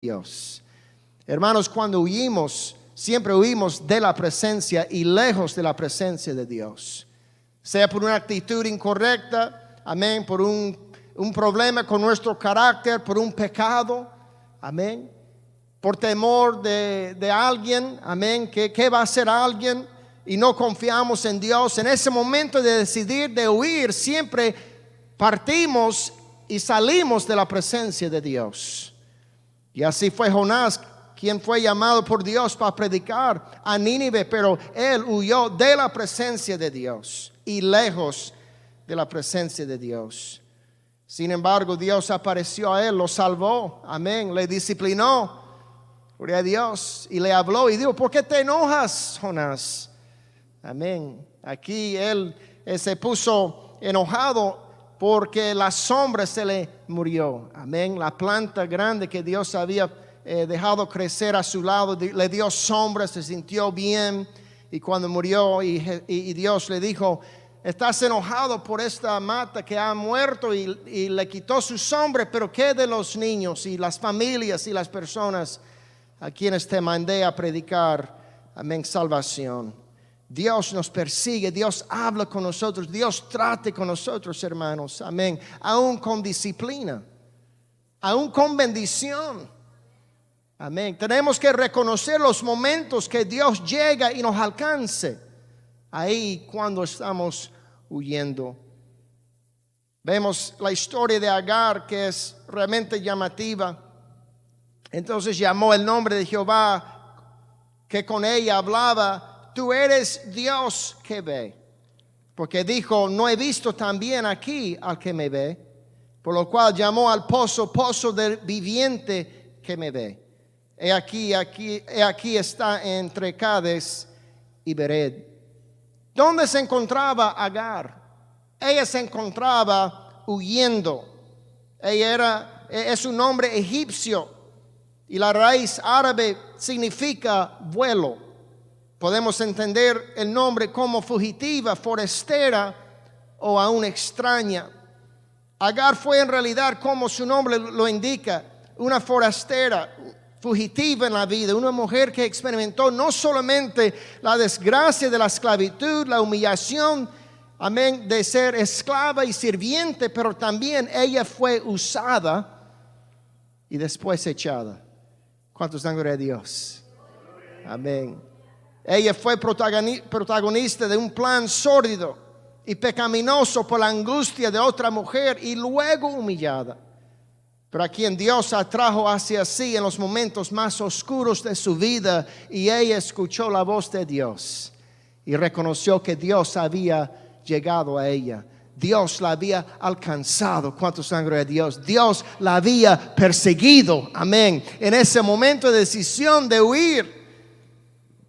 Dios. Hermanos, cuando huimos, siempre huimos de la presencia y lejos de la presencia de Dios. Sea por una actitud incorrecta, amén, por un problema con nuestro carácter, por un pecado, amén, por temor de alguien, amén, ¿qué va a hacer alguien? Y no confiamos en Dios. En ese momento de decidir de huir, siempre partimos y salimos de la presencia de Dios. Y así fue Jonás, quien fue llamado por Dios para predicar a Nínive, pero él huyó de la presencia de Dios y lejos de la presencia de Dios. Sin embargo, Dios apareció a él, lo salvó, amén, le disciplinó, gloria a Dios, y le habló y dijo: ¿por qué te enojas, Jonás? Amén. Aquí él se puso enojado porque la sombra se le murió. Amén. La planta grande que Dios había dejado crecer a su lado le dio sombra, se sintió bien. Y cuando murió y Dios le dijo: estás enojado por esta mata que ha muerto y le quitó su sombra, pero ¿qué de los niños y las familias y las personas a quienes te mandé a predicar? Amén, salvación. Dios nos persigue, Dios habla con nosotros, Dios trata con nosotros, hermanos, amén, aún con disciplina, aún con bendición, amén. Tenemos que reconocer los momentos que Dios llega y nos alcance, ahí cuando estamos huyendo. Vemos la historia de Agar, que es realmente llamativa. Entonces llamó el nombre de Jehová, que con ella hablaba: tú eres Dios que ve. Porque dijo: no he visto también aquí al que me ve. Por lo cual llamó al pozo, pozo del viviente que me ve. He aquí está entre Cades y Bered. ¿Dónde se encontraba Agar? Ella se encontraba huyendo. Es un nombre egipcio y la raíz árabe significa vuelo. Podemos entender el nombre como fugitiva, forastera o aún extraña. Agar fue en realidad, como su nombre lo indica, una forastera, fugitiva en la vida, una mujer que experimentó no solamente la desgracia de la esclavitud, la humillación, amén, de ser esclava y sirviente, pero también ella fue usada y después echada. ¿Cuántos dan gloria a Dios? Amén. Ella fue protagonista de un plan sórdido y pecaminoso por la angustia de otra mujer y luego humillada. Pero a quien Dios atrajo hacia sí en los momentos más oscuros de su vida, y ella escuchó la voz de Dios y reconoció que Dios había llegado a ella. Dios la había alcanzado. ¿Cuántos dan gloria a Dios? Dios la había perseguido. Amén. En ese momento de decisión de huir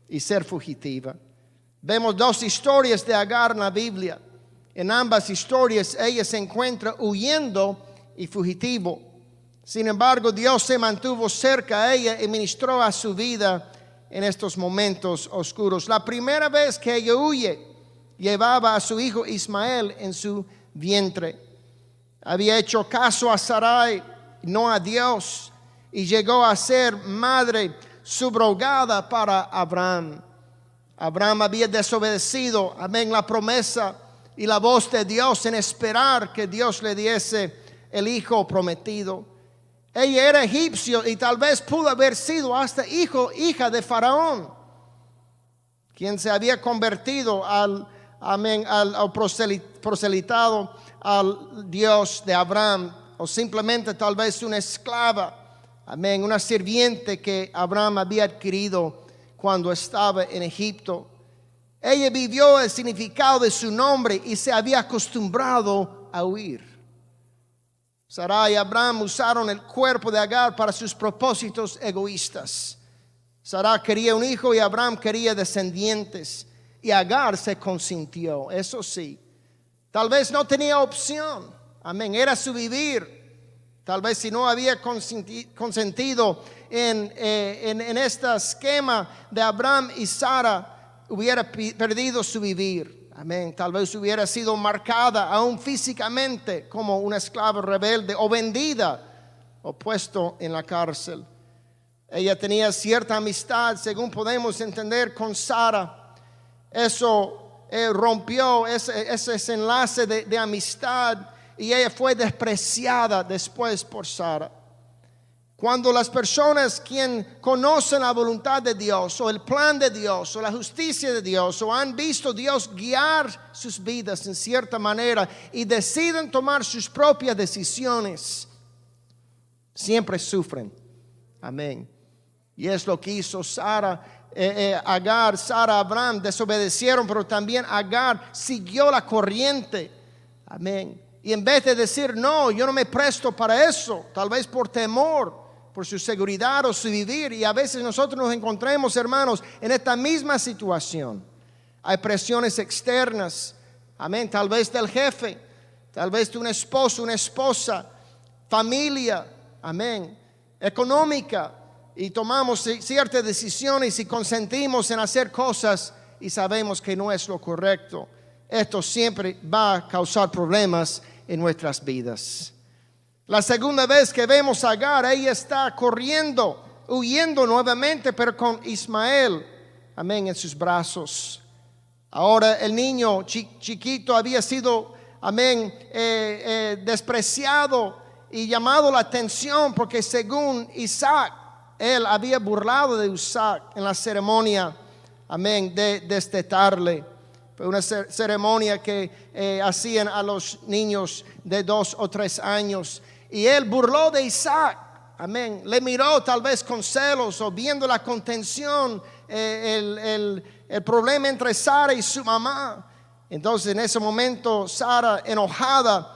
y ser fugitiva. Vemos dos historias de Agar en la Biblia. En ambas historias ella se encuentra huyendo y fugitivo. Sin embargo, Dios se mantuvo cerca a ella y ministró a su vida en estos momentos oscuros. La primera vez que ella huye, llevaba a su hijo Ismael en su vientre. Había hecho caso a Sarai, no a Dios, y llegó a ser madre subrogada para Abraham. Abraham había desobedecido, amén, la promesa y la voz de Dios en esperar que Dios le diese el hijo prometido. Ella era egipcio y tal vez pudo haber sido hasta hija de Faraón, quien se había convertido al proselitado al Dios de Abraham, o simplemente tal vez una esclava. Amén, una sirviente que Abraham había adquirido cuando estaba en Egipto. Ella vivió el significado de su nombre y se había acostumbrado a huir. Sarai y Abraham usaron el cuerpo de Agar para sus propósitos egoístas. Sarai quería un hijo y Abraham quería descendientes. Y Agar se consintió, eso sí. Tal vez no tenía opción. Amén, era su vivir. Tal vez si no había consentido en este esquema de Abraham y Sara, hubiera perdido su vivir. Amén. Tal vez hubiera sido marcada aún físicamente como una esclava rebelde o vendida o puesto en la cárcel. Ella tenía cierta amistad, según podemos entender, con Sara. Eso rompió ese enlace de amistad y ella fue despreciada después por Sara. Cuando las personas quien conocen la voluntad de Dios o el plan de Dios o la justicia de Dios o han visto a Dios guiar sus vidas en cierta manera y deciden tomar sus propias decisiones, siempre sufren. Amén. Y es lo que hizo Sara, Agar, Sara, Abraham desobedecieron, pero también Agar siguió la corriente. Amén. Y en vez de decir, no, yo no me presto para eso, tal vez por temor, por su seguridad o su vivir. Y a veces nosotros nos encontramos, hermanos, en esta misma situación. Hay presiones externas, amén, tal vez del jefe, tal vez de un esposo, una esposa, familia, amén, económica. Y tomamos ciertas decisiones y consentimos en hacer cosas y sabemos que no es lo correcto. Esto siempre va a causar problemas en nuestras vidas. La segunda vez que vemos a Agar, ella está corriendo, huyendo nuevamente, pero con Ismael, amén, en sus brazos. Ahora el niño chiquito había sido, amén, despreciado y llamado la atención porque según Isaac, él había burlado de Isaac en la ceremonia, amén, de destetarle. Fue una ceremonia que hacían a los niños de 2 o 3 años. Y él burló de Isaac, amén. Le miró tal vez con celos o viendo la contención, el problema entre Sara y su mamá. Entonces en ese momento Sara, enojada,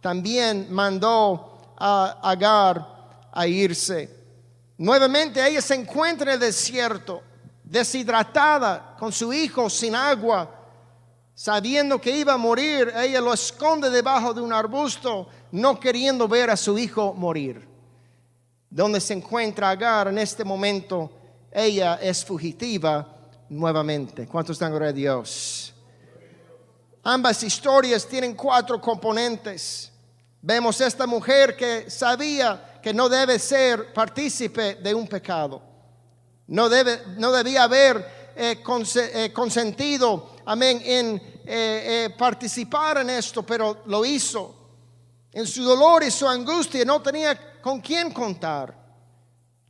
también mandó a Agar a irse. Nuevamente ella se encuentra en el desierto, deshidratada, con su hijo sin agua, sabiendo que iba a morir. Ella lo esconde debajo de un arbusto, no queriendo ver a su hijo morir. Donde se encuentra Agar en este momento, ella es fugitiva nuevamente. ¿Cuántos dan gloria a Dios? Ambas historias tienen 4 componentes. Vemos esta mujer que sabía que no debe ser partícipe de un pecado. No debía haber consentido, amén, en participar en esto, pero lo hizo. En su dolor y su angustia no tenía con quién contar.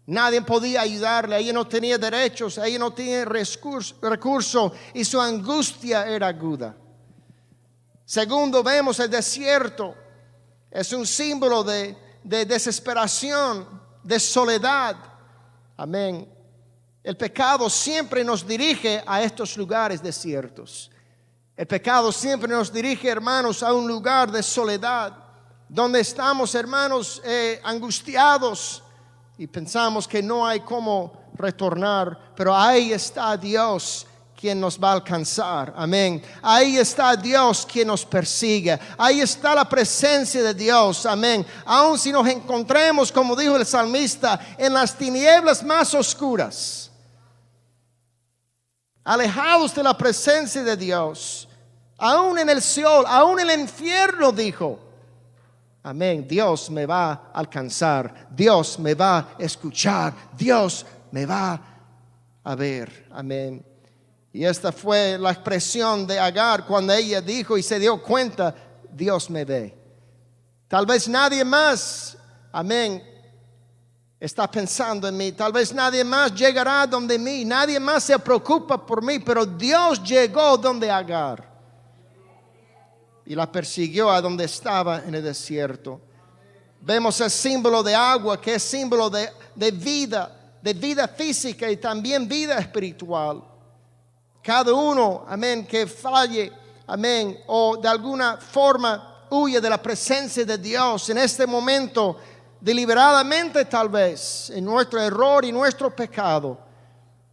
Nadie podía ayudarle, ella no tenía derechos, ella no tenía recurso y su angustia era aguda. Segundo, vemos el desierto. Es un símbolo de desesperación, de soledad. Amén. El pecado siempre nos dirige a estos lugares desiertos. El pecado siempre nos dirige, hermanos, a un lugar de soledad, donde estamos, hermanos, angustiados y pensamos que no hay cómo retornar, pero ahí está Dios quien nos va a alcanzar. Amén. Ahí está Dios quien nos persigue. Ahí está la presencia de Dios. Amén. Aun si nos encontremos, como dijo el salmista, en las tinieblas más oscuras, alejados de la presencia de Dios, aún en el Seol, aún en el infierno, dijo, amén, Dios me va a alcanzar, Dios me va a escuchar, Dios me va a ver. Amén. Y esta fue la expresión de Agar cuando ella dijo y se dio cuenta, Dios me ve. Tal vez nadie más, amén, está pensando en mí. Tal vez nadie más llegará donde mí. Nadie más se preocupa por mí, pero Dios llegó donde Agar y la persiguió a donde estaba en el desierto. Vemos el símbolo de agua, que es símbolo de vida física y también vida espiritual. Cada uno, amén, que falle, amén, o de alguna forma huye de la presencia de Dios en este momento, deliberadamente tal vez, en nuestro error y nuestro pecado.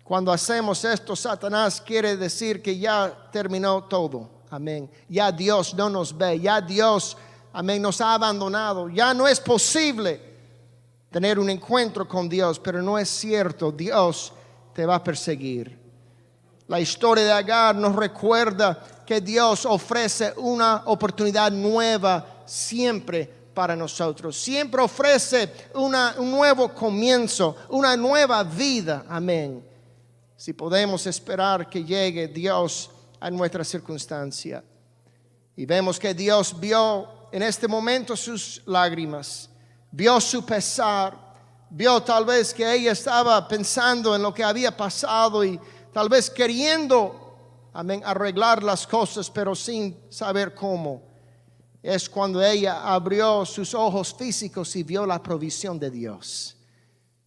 Cuando hacemos esto, Satanás quiere decir que ya terminó todo. Amén. Ya Dios no nos ve, ya Dios, amén, nos ha abandonado. Ya no es posible tener un encuentro con Dios, pero no es cierto, Dios te va a perseguir. La historia de Agar nos recuerda que Dios ofrece una oportunidad nueva siempre para nosotros. Siempre ofrece un nuevo comienzo, una nueva vida. Amén. Si podemos esperar que llegue Dios a nuestra circunstancia. Y vemos que Dios vio en este momento sus lágrimas, vio su pesar, vio tal vez que ella estaba pensando en lo que había pasado y tal vez queriendo, amén, arreglar las cosas, pero sin saber cómo. Es cuando ella abrió sus ojos físicos y vio la provisión de Dios.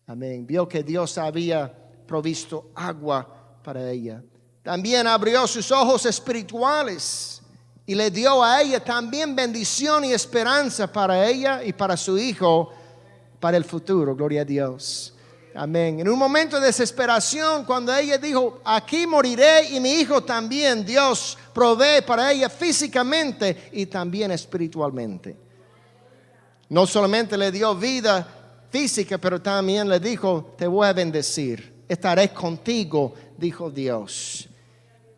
Amén. Vio que Dios había provisto agua para ella. También abrió sus ojos espirituales y le dio a ella también bendición y esperanza para ella y para su hijo, para el futuro. Gloria a Dios. Amén. En un momento de desesperación, cuando ella dijo, aquí moriré y mi hijo también, Dios provee para ella físicamente y también espiritualmente. No solamente le dio vida física, pero también le dijo, te voy a bendecir, estaré contigo, dijo Dios.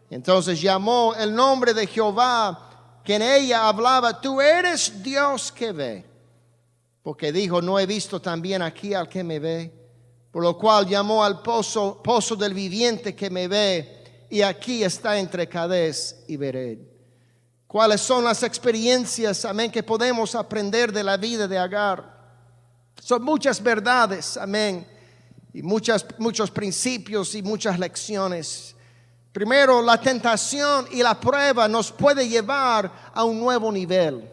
Entonces llamó el nombre de Jehová, que en ella hablaba, tú eres Dios que ve. Porque dijo, no he visto también aquí al que me ve. Por lo cual llamó al pozo del viviente que me ve, y aquí está entre Cades y Bered. ¿Cuáles son las experiencias, amén, que podemos aprender de la vida de Agar? Son muchas verdades, amén, y muchos principios y muchas lecciones. Primero, la tentación y la prueba nos puede llevar a un nuevo nivel,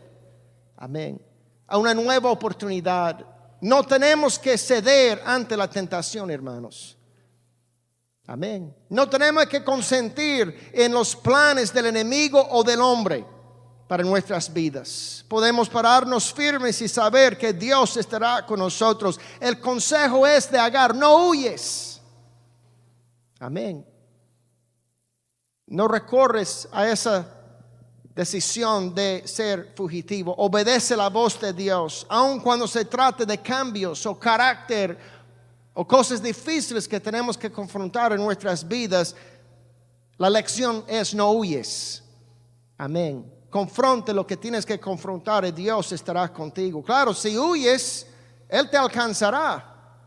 amén, a una nueva oportunidad. No tenemos que ceder ante la tentación, hermanos. Amén. No tenemos que consentir en los planes del enemigo o del hombre para nuestras vidas. Podemos pararnos firmes y saber que Dios estará con nosotros. El consejo es de Agar, no huyes. Amén. No recorres a esa decisión de ser fugitivo. Obedece la voz de Dios, aun cuando se trate de cambios o carácter o cosas difíciles que tenemos que confrontar en nuestras vidas. La lección es no huyes. Amén. Confronte lo que tienes que confrontar y Dios estará contigo. Claro, si huyes, Él te alcanzará.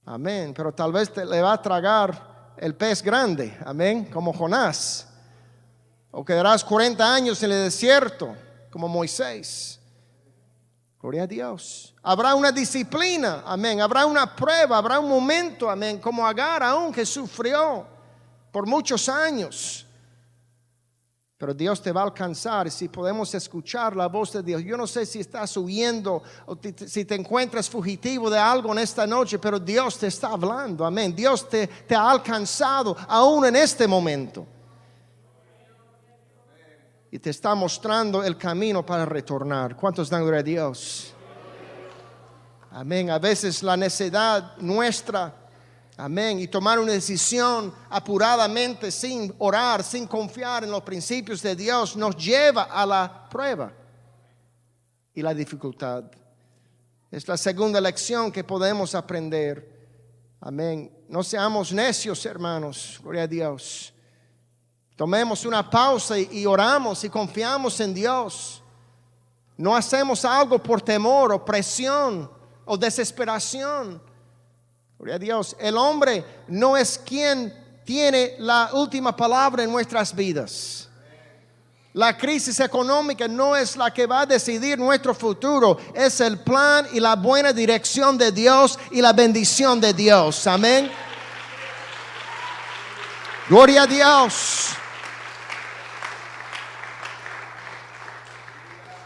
Amén. Pero tal vez le va a tragar el pez grande. Amén. Como Jonás. O quedarás 40 años en el desierto, como Moisés. Gloria a Dios. Habrá una disciplina, amén. Habrá una prueba, habrá un momento, amén. Como Agar, aún que sufrió por muchos años. Pero Dios te va a alcanzar si podemos escuchar la voz de Dios. Yo no sé si estás huyendo o si te encuentras fugitivo de algo en esta noche, pero Dios te está hablando, amén. Dios te ha alcanzado aún en este momento. Y te está mostrando el camino para retornar. ¿Cuántos dan gloria a Dios? Amén. A veces la necedad nuestra, amén, y tomar una decisión apuradamente, sin orar, sin confiar en los principios de Dios, nos lleva a la prueba y la dificultad. Es la segunda lección que podemos aprender. Amén. No seamos necios, hermanos. Gloria a Dios. Tomemos una pausa y oramos y confiamos en Dios. No hacemos algo por temor o presión o desesperación. Gloria a Dios. El hombre no es quien tiene la última palabra en nuestras vidas. La crisis económica no es la que va a decidir nuestro futuro. Es el plan y la buena dirección de Dios y la bendición de Dios. Amén. Gloria a Dios.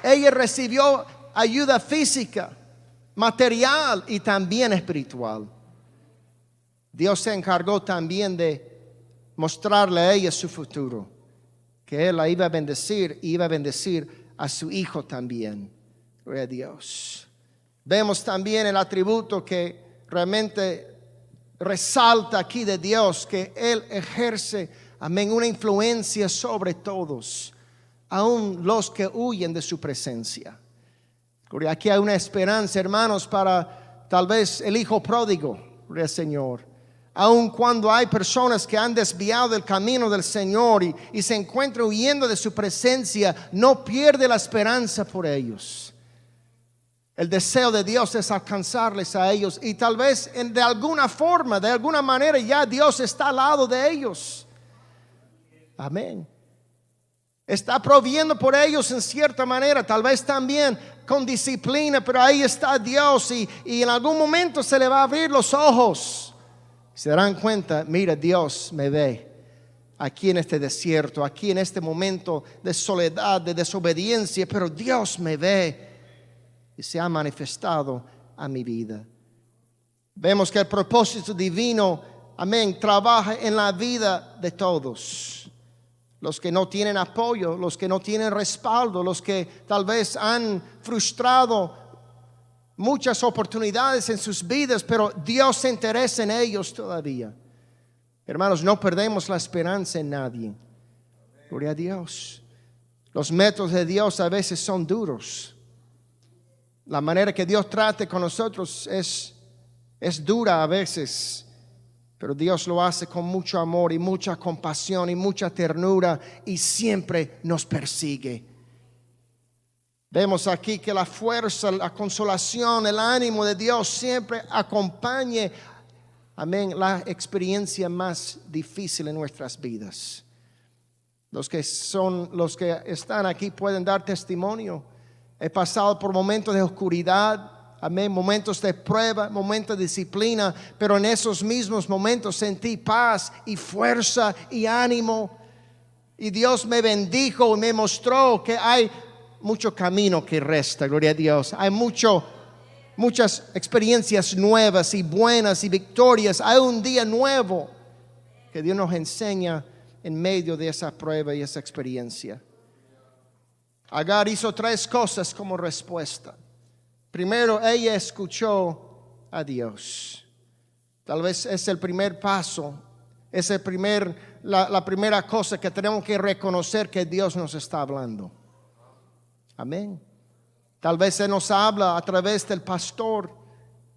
Ella recibió ayuda física, material y también espiritual. Dios se encargó también de mostrarle a ella su futuro, que Él la iba a bendecir y iba a bendecir a su hijo también. Gloria a Dios. Vemos también el atributo que realmente resalta aquí de Dios, que Él ejerce, amén, una influencia sobre todos, aún los que huyen de su presencia. Aquí hay una esperanza, hermanos, para tal vez el hijo pródigo, gloria al Señor. Aun cuando hay personas que han desviado del camino del Señor y se encuentran huyendo de su presencia, no pierde la esperanza por ellos. El deseo de Dios es alcanzarles a ellos. Y tal vez de alguna forma, de alguna manera, ya Dios está al lado de ellos. Amén. Está proviendo por ellos en cierta manera, tal vez también con disciplina, pero ahí está Dios y en algún momento se le va a abrir los ojos. Se darán cuenta, mira, Dios me ve aquí en este desierto, aquí en este momento de soledad, de desobediencia, pero Dios me ve y se ha manifestado a mi vida. Vemos que el propósito divino, amén, trabaja en la vida de todos. Los que no tienen apoyo, los que no tienen respaldo, los que tal vez han frustrado muchas oportunidades en sus vidas, pero Dios se interesa en ellos todavía. Hermanos, no perdemos la esperanza en nadie. Gloria a Dios. Los métodos de Dios a veces son duros. La manera que Dios trate con nosotros es dura a veces. Pero Dios lo hace con mucho amor y mucha compasión y mucha ternura y siempre nos persigue. Vemos aquí que la fuerza, la consolación, el ánimo de Dios siempre acompañe, amén, la experiencia más difícil en nuestras vidas. Los que están aquí pueden dar testimonio. He pasado por momentos de oscuridad. Amén, momentos de prueba, momentos de disciplina, pero en esos mismos momentos sentí paz y fuerza y ánimo. Y Dios me bendijo y me mostró que hay mucho camino que resta, gloria a Dios. Hay muchas experiencias nuevas y buenas y victorias. Hay un día nuevo que Dios nos enseña en medio de esa prueba y esa experiencia. Agar hizo 3 cosas como respuesta. Primero, ella escuchó a Dios. Tal vez es el primer paso, es la primera cosa que tenemos que reconocer, que Dios nos está hablando. Amén. Tal vez Él nos habla a través del pastor,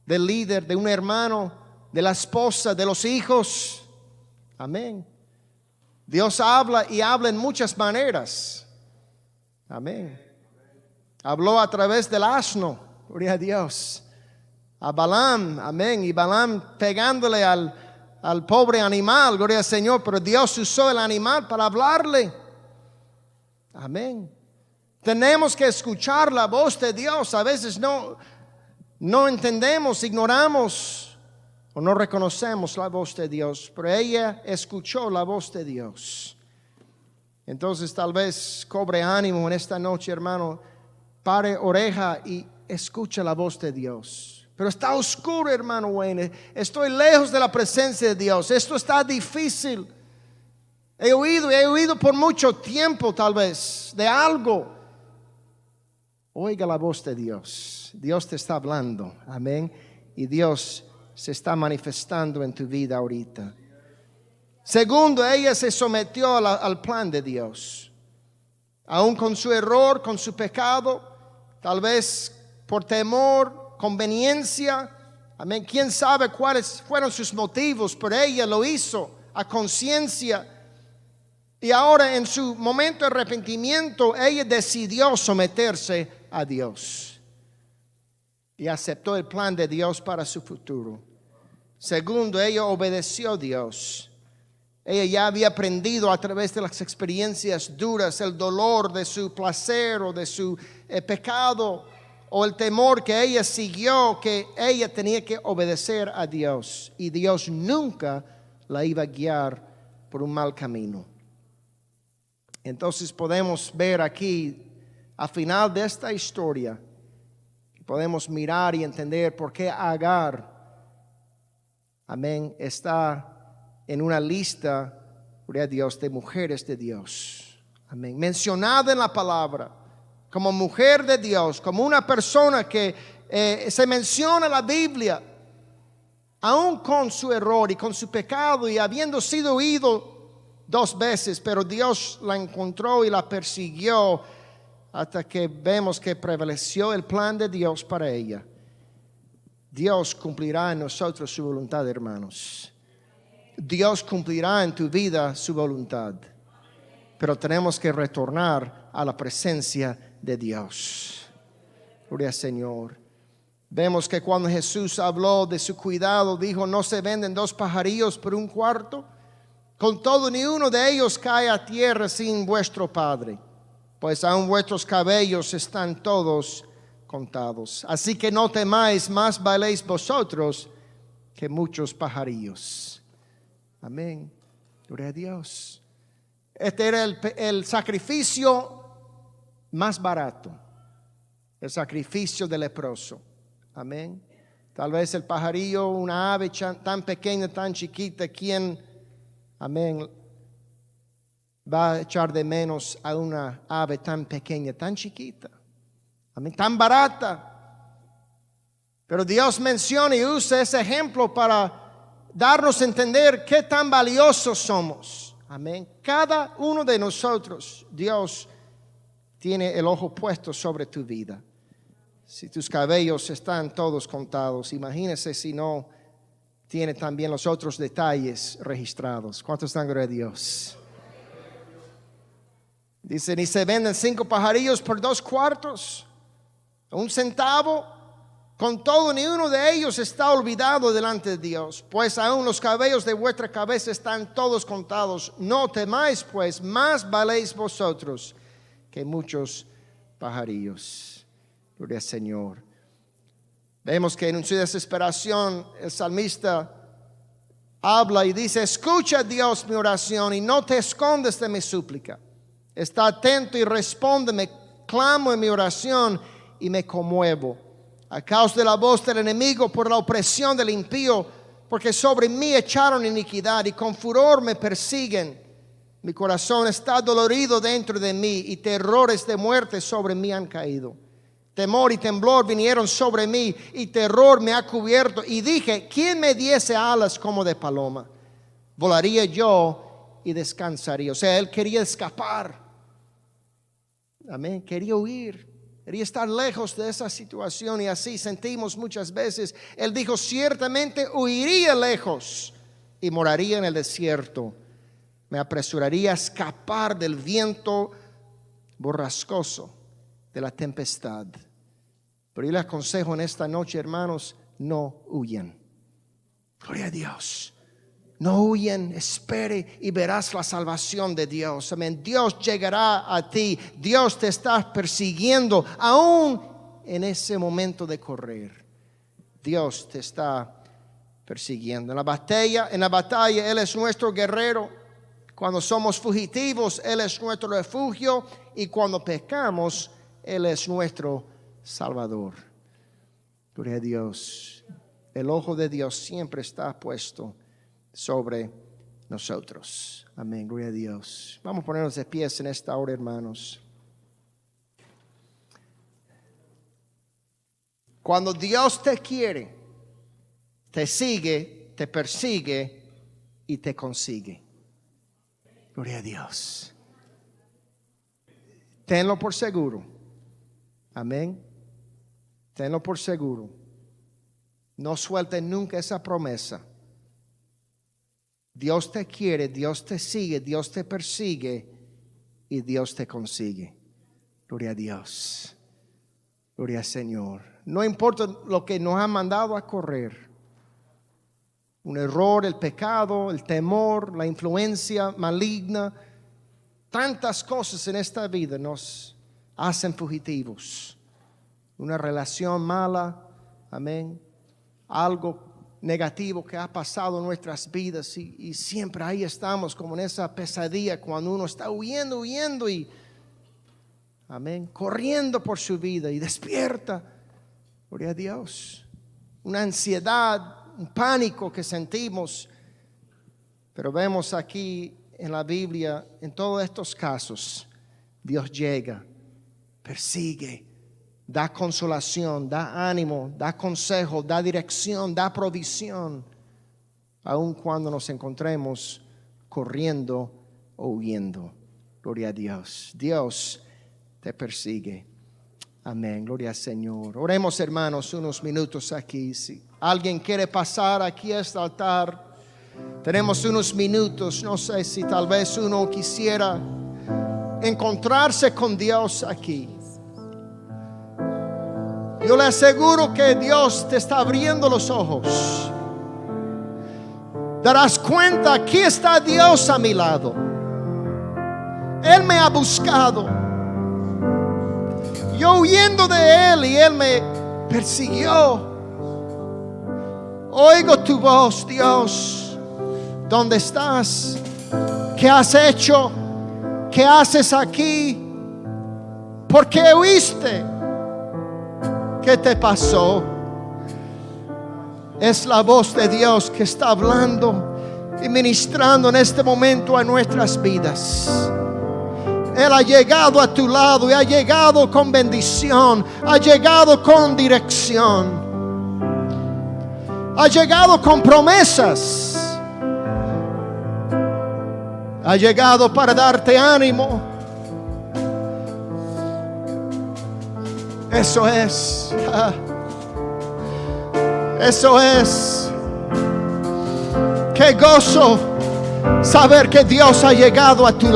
del líder, de un hermano, de la esposa, de los hijos. Amén. Dios habla y habla en muchas maneras. Amén. Habló a través del asno. Gloria a Dios. A Balaam, amén. Y Balaam pegándole al pobre animal, gloria al Señor. Pero Dios usó el animal para hablarle. Amén. Tenemos que escuchar la voz de Dios. A veces no entendemos, ignoramos o no reconocemos la voz de Dios. Pero ella escuchó la voz de Dios. Entonces tal vez cobre ánimo en esta noche, hermano. Pare oreja y escucha la voz de Dios. Pero está oscuro, hermano Wayne. Estoy lejos de la presencia de Dios. Esto está difícil. He oído por mucho tiempo tal vez de algo. Oiga la voz de Dios. Dios te está hablando. Amén. Y Dios se está manifestando en tu vida ahorita. Segundo, ella se sometió al plan de Dios. Aún con su error, con su pecado. Tal vez por temor, conveniencia, amén. Quién sabe cuáles fueron sus motivos, pero ella lo hizo a conciencia. Y ahora en su momento de arrepentimiento, ella decidió someterse a Dios y aceptó el plan de Dios para su futuro. Segundo, ella obedeció a Dios. Ella ya había aprendido a través de las experiencias duras, el dolor de su placer o de su pecado, o el temor que ella siguió, que ella tenía que obedecer a Dios. Y Dios nunca la iba a guiar por un mal camino. Entonces podemos ver aquí, al final de esta historia, podemos mirar y entender por qué Agar, amén, está en una lista, gloria a Dios, de mujeres de Dios. Amén. Mencionada en la palabra como mujer de Dios, como una persona que se menciona en la Biblia, aún con su error y con su pecado y habiendo sido oído 2 veces, pero Dios la encontró y la persiguió hasta que vemos que prevaleció el plan de Dios para ella. Dios cumplirá en nosotros su voluntad, hermanos. Dios cumplirá en tu vida su voluntad. Pero tenemos que retornar a la presencia de Dios. Gloria al Señor. Vemos que cuando Jesús habló de su cuidado, dijo, no se venden 2 pajarillos por 1 cuarto. Con todo, ni uno de ellos cae a tierra sin vuestro Padre, pues aun vuestros cabellos están todos contados. Así que no temáis, más valéis vosotros que muchos pajarillos. Amén. Gloria a Dios. Este era el sacrificio más barato, el sacrificio del leproso. Amén. Tal vez el pajarillo, una ave tan pequeña, tan chiquita, ¿quién, amén, va a echar de menos a una ave tan pequeña, tan chiquita? Amén, tan barata. Pero Dios menciona y usa ese ejemplo para darnos a entender qué tan valiosos somos. Amén. Cada uno de nosotros, Dios tiene el ojo puesto sobre tu vida. Si tus cabellos están todos contados, imagínese si no tiene también los otros detalles registrados. ¿Cuántos dan gloria a Dios? Dice, ni se venden 5 pajarillos por 2 cuartos, 1 centavo. Con todo, ni uno de ellos está olvidado delante de Dios, pues aún los cabellos de vuestra cabeza están todos contados. No temáis, pues, más valéis vosotros que muchos pajarillos. Gloria al Señor. Vemos que en su desesperación el salmista habla y dice, escucha, Dios, mi oración y no te escondes de mi súplica. Está atento y respóndeme. Clamo en mi oración y me conmuevo a causa de la voz del enemigo, por la opresión del impío, porque sobre mí echaron iniquidad y con furor me persiguen. Mi corazón está dolorido dentro de mí y terrores de muerte sobre mí han caído. Temor y temblor vinieron sobre mí y terror me ha cubierto. Y dije, ¿quién me diese alas como de paloma? Volaría yo y descansaría. O sea, él quería escapar. Amén. Quería huir. Quería estar lejos de esa situación. Y así sentimos muchas veces. Él dijo, ciertamente huiría lejos y moraría en el desierto. Me apresuraría a escapar del viento borrascoso, de la tempestad. Pero yo les aconsejo en esta noche, hermanos, no huyan. Gloria a Dios. No huyan, espere y verás la salvación de Dios. Amén. Dios llegará a ti. Dios te está persiguiendo aún en ese momento de correr. Dios te está persiguiendo. En la batalla Él es nuestro guerrero. Cuando somos fugitivos, Él es nuestro refugio. Y cuando pecamos, Él es nuestro Salvador. Gloria a Dios. El ojo de Dios siempre está puesto sobre nosotros. Amén. Gloria a Dios. Vamos a ponernos de pies en esta hora, hermanos. Cuando Dios te quiere, te sigue, te persigue y te consigue. Gloria a Dios. Tenlo por seguro. Amén. Tenlo por seguro. No sueltes nunca esa promesa. Dios te quiere, Dios te sigue, Dios te persigue y Dios te consigue. Gloria a Dios. Gloria al Señor. No importa lo que nos han mandado a correr. Un error, el pecado, el temor, la influencia maligna. Tantas cosas en esta vida nos hacen fugitivos. Una relación mala, amén. Algo negativo que ha pasado en nuestras vidas y siempre ahí estamos como en esa pesadilla cuando uno está huyendo y amén, corriendo por su vida y despierta. Gloria a Dios. Una ansiedad, un pánico que sentimos. Pero vemos aquí en la Biblia, en todos estos casos, Dios llega, persigue, da consolación, da ánimo, da consejo, da dirección, da provisión, aun cuando nos encontremos corriendo o huyendo. Gloria a Dios. Dios te persigue. Amén. Gloria al Señor. Oremos, hermanos, unos minutos aquí. Si alguien quiere pasar aquí a este altar, tenemos unos minutos. No sé si tal vez uno quisiera encontrarse con Dios aquí. Yo le aseguro que Dios te está abriendo los ojos. Darás cuenta, aquí está Dios a mi lado. Él me ha buscado. Yo huyendo de Él y Él me persiguió. Oigo tu voz, Dios. ¿Dónde estás? ¿Qué has hecho? ¿Qué haces aquí? ¿Por qué huiste? ¿Qué te pasó? Es la voz de Dios que está hablando y ministrando en este momento a nuestras vidas. Él ha llegado a tu lado y ha llegado con bendición, ha llegado con dirección, ha llegado con promesas, ha llegado para darte ánimo. Eso es. Eso es. Qué gozo saber que Dios ha llegado a tu lado.